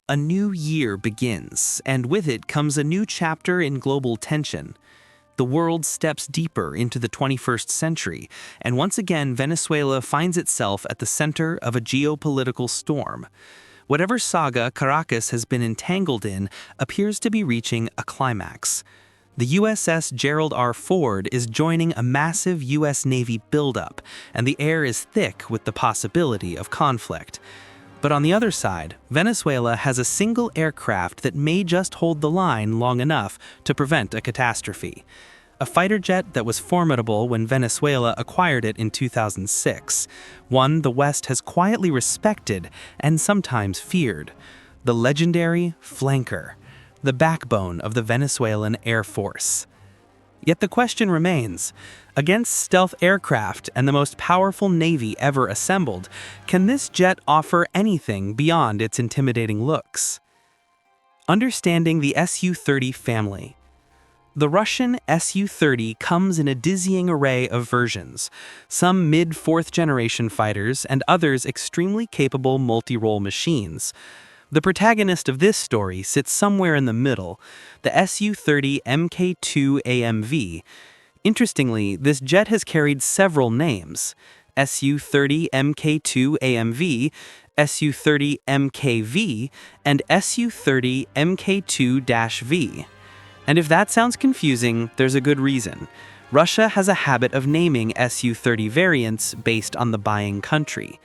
A new year begins, and with it comes a new chapter in global tension. The world steps deeper into the 21st century, and once again Venezuela finds itself at the center of a geopolitical storm. Whatever saga Caracas has been entangled in appears to be reaching a climax. The USS Gerald R. Ford is joining a massive U.S. Navy buildup, and the air is thick with the possibility of conflict. But on the other side, Venezuela has a single aircraft that may just hold the line long enough to prevent a catastrophe. A fighter jet that was formidable when Venezuela acquired it in 2006. One the West has quietly respected and sometimes feared. The legendary Flanker, the backbone of the Venezuelan Air Force. Yet the question remains, against stealth aircraft and the most powerful navy ever assembled, can this jet offer anything beyond its intimidating looks? Understanding the SU-30 family. The Russian SU-30 comes in a dizzying array of versions, some mid-fourth generation fighters and others extremely capable multi-role machines. The protagonist of this story sits somewhere in the middle, the SU-30MK2 AMV. Interestingly, this jet has carried several names: SU-30MK2 AMV, SU-30MKV, and SU-30MK2-V. And if that sounds confusing, there's a good reason. Russia has a habit of naming SU-30 variants based on the buying country.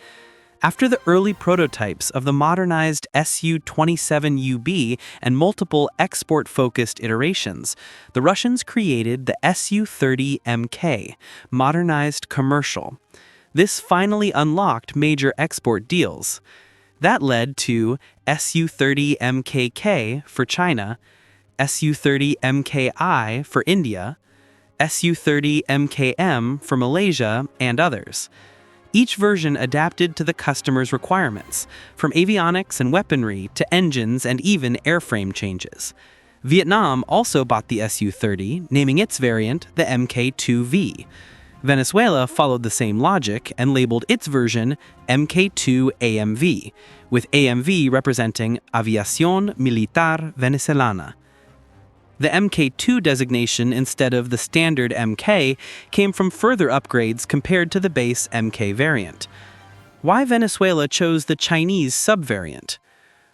After the early prototypes of the modernized SU-27UB and multiple export-focused iterations, the Russians created the SU-30MK, modernized commercial. This finally unlocked major export deals. That led to SU-30MKK for China, SU-30MKI for India, SU-30MKM for Malaysia, and others. Each version adapted to the customer's requirements, from avionics and weaponry to engines and even airframe changes. Vietnam also bought the SU-30, naming its variant the MK2V. Venezuela followed the same logic and labeled its version MK2 AMV, with AMV representing Aviación Militar Venezolana. The MK2 designation instead of the standard MK came from further upgrades compared to the base MK variant. Why Venezuela chose the Chinese subvariant?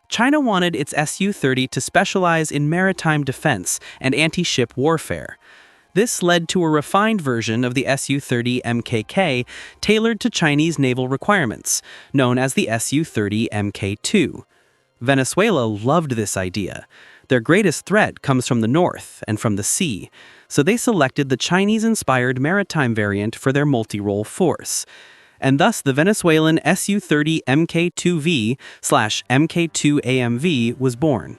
China wanted its SU-30 to specialize in maritime defense and anti-ship warfare. This led to a refined version of the SU-30MKK tailored to Chinese naval requirements, known as the SU-30MK2. Venezuela loved this idea. Their greatest threat comes from the north and from the sea, so they selected the Chinese-inspired maritime variant for their multi-role force. And thus the Venezuelan SU-30MK2V/MK2AMV was born.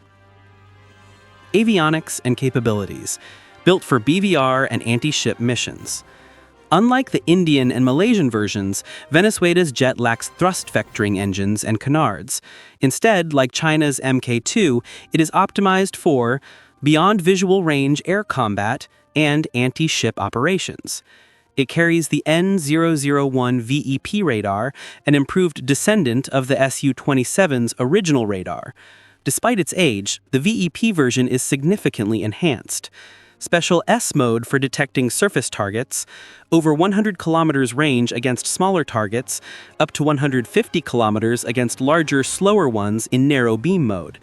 Avionics and capabilities, built for BVR and anti-ship missions. Unlike the Indian and Malaysian versions, Venezuela's jet lacks thrust-vectoring engines and canards. Instead, like China's MK2, it is optimized for beyond visual range air combat and anti-ship operations. It carries the N001 VEP radar, an improved descendant of the SU-27's original radar. Despite its age, the VEP version is significantly enhanced. Special S mode for detecting surface targets, over 100 kilometers range against smaller targets, up to 150 kilometers against larger, slower ones in narrow beam mode.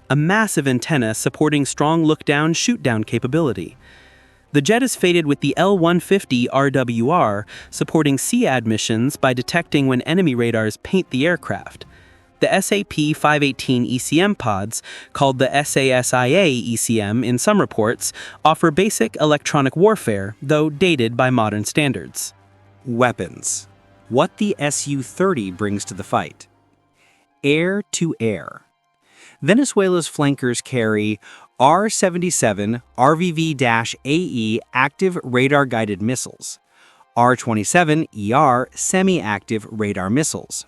A massive antenna supporting strong look-down, shoot-down capability. The jet is fated with the L-150 RWR, supporting SEAD missions by detecting when enemy radars paint the aircraft. The SAP-518 ECM pods, called the SASIA ECM in some reports, offer basic electronic warfare, though dated by modern standards. Weapons. What the SU-30 brings to the fight. Air-to-air. Venezuela's flankers carry R-77 RVV-AE active radar-guided missiles, R-27ER semi-active radar missiles.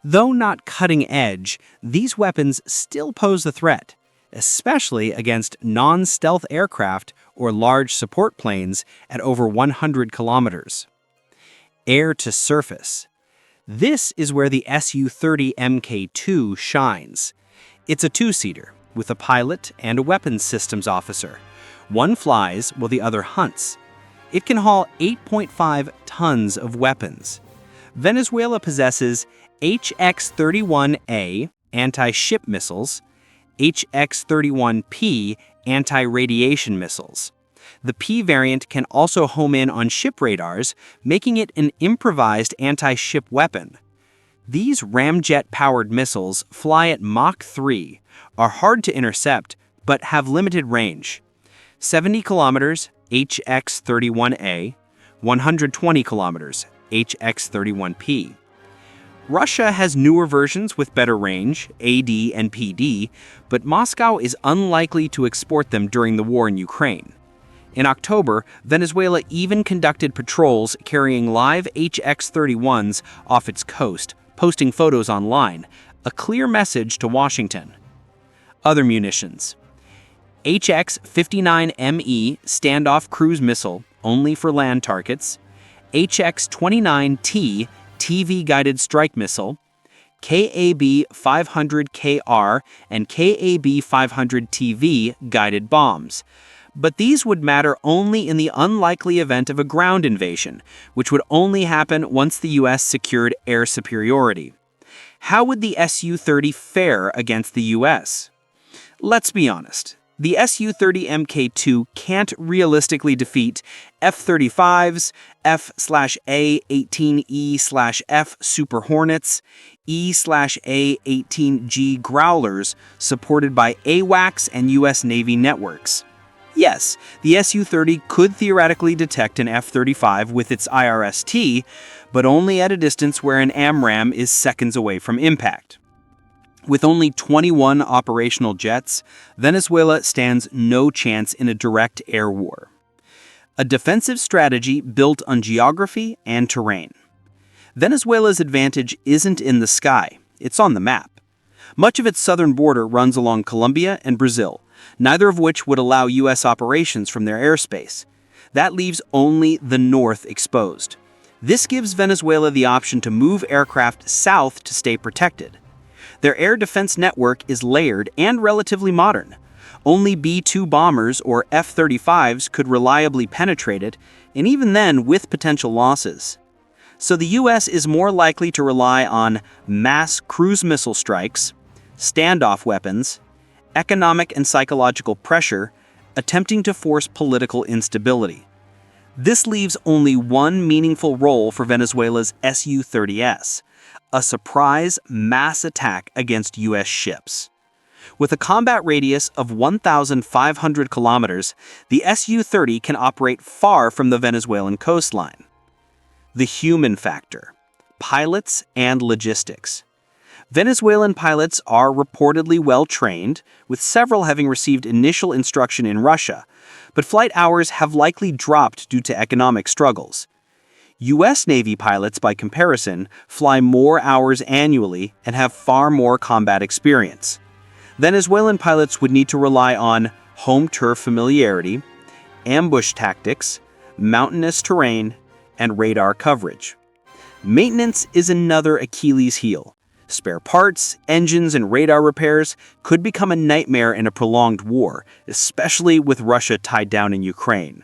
Though not cutting-edge, these weapons still pose a threat, especially against non-stealth aircraft or large support planes at over 100 kilometers. Air-to-surface. This is where the SU-30MK2 shines. It's a two-seater with a pilot and a weapons systems officer. One flies while the other hunts. It can haul 8.5 tons of weapons. Venezuela possesses HX-31A anti-ship missiles, HX-31P anti-radiation missiles. The P variant can also home in on ship radars, making it an improvised anti-ship weapon. These ramjet-powered missiles fly at Mach 3, are hard to intercept, but have limited range. 70 kilometers, HX-31A, 120 kilometers, HX-31P. Russia has newer versions with better range, AD and PD, but Moscow is unlikely to export them during the war in Ukraine. In October, Venezuela even conducted patrols carrying live HX-31s off its coast, posting photos online, a clear message to Washington. Other munitions. HX-59ME standoff cruise missile, only for land targets. HX-29T TV-guided strike missile. KAB-500KR and KAB-500TV guided bombs. But these would matter only in the unlikely event of a ground invasion, which would only happen once the U.S. secured air superiority. How would the SU-30 fare against the U.S.? Let's be honest. The SU-30MK2 can't realistically defeat F-35s, F/A-18E/F Super Hornets, E/A-18G Growlers supported by AWACS and U.S. Navy networks. Yes, the SU-30 could theoretically detect an F-35 with its IRST, but only at a distance where an AMRAAM is seconds away from impact. With only 21 operational jets, Venezuela stands no chance in a direct air war. A defensive strategy built on geography and terrain. Venezuela's advantage isn't in the sky, it's on the map. Much of its southern border runs along Colombia and Brazil, neither of which would allow U.S. operations from their airspace. That leaves only the north exposed. This gives Venezuela the option to move aircraft south to stay protected. Their air defense network is layered and relatively modern. Only B-2 bombers or F-35s could reliably penetrate it, and even then with potential losses. So the U.S. is more likely to rely on mass cruise missile strikes, standoff weapons, economic and psychological pressure, attempting to force political instability. This leaves only one meaningful role for Venezuela's Su-30s, a surprise mass attack against U.S. ships. With a combat radius of 1,500 kilometers, the Su-30 can operate far from the Venezuelan coastline. The human factor, pilots and logistics. Venezuelan pilots are reportedly well-trained, with several having received initial instruction in Russia, but flight hours have likely dropped due to economic struggles. U.S. Navy pilots, by comparison, fly more hours annually and have far more combat experience. Venezuelan pilots would need to rely on home turf familiarity, ambush tactics, mountainous terrain, and radar coverage. Maintenance is another Achilles heel. Spare parts, engines, and radar repairs could become a nightmare in a prolonged war, especially with Russia tied down in Ukraine.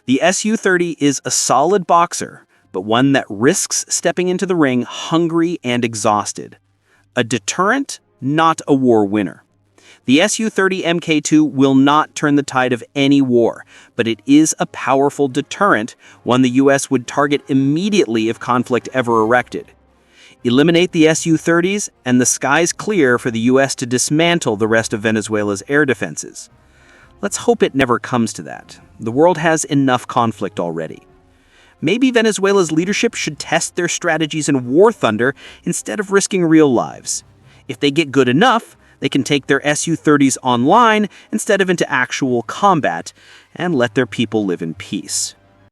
The Su-30 is a solid boxer, but one that risks stepping into the ring hungry and exhausted. A deterrent, not a war winner. The Su-30MK2 will not turn the tide of any war, but it is a powerful deterrent, one the U.S. would target immediately if conflict ever erected. Eliminate the Su-30s, and the sky's clear for the U.S. to dismantle the rest of Venezuela's air defenses. Let's hope it never comes to that. The world has enough conflict already. Maybe Venezuela's leadership should test their strategies in war thunder instead of risking real lives. If they get good enough, they can take their Su-30s online instead of into actual combat and let their people live in peace.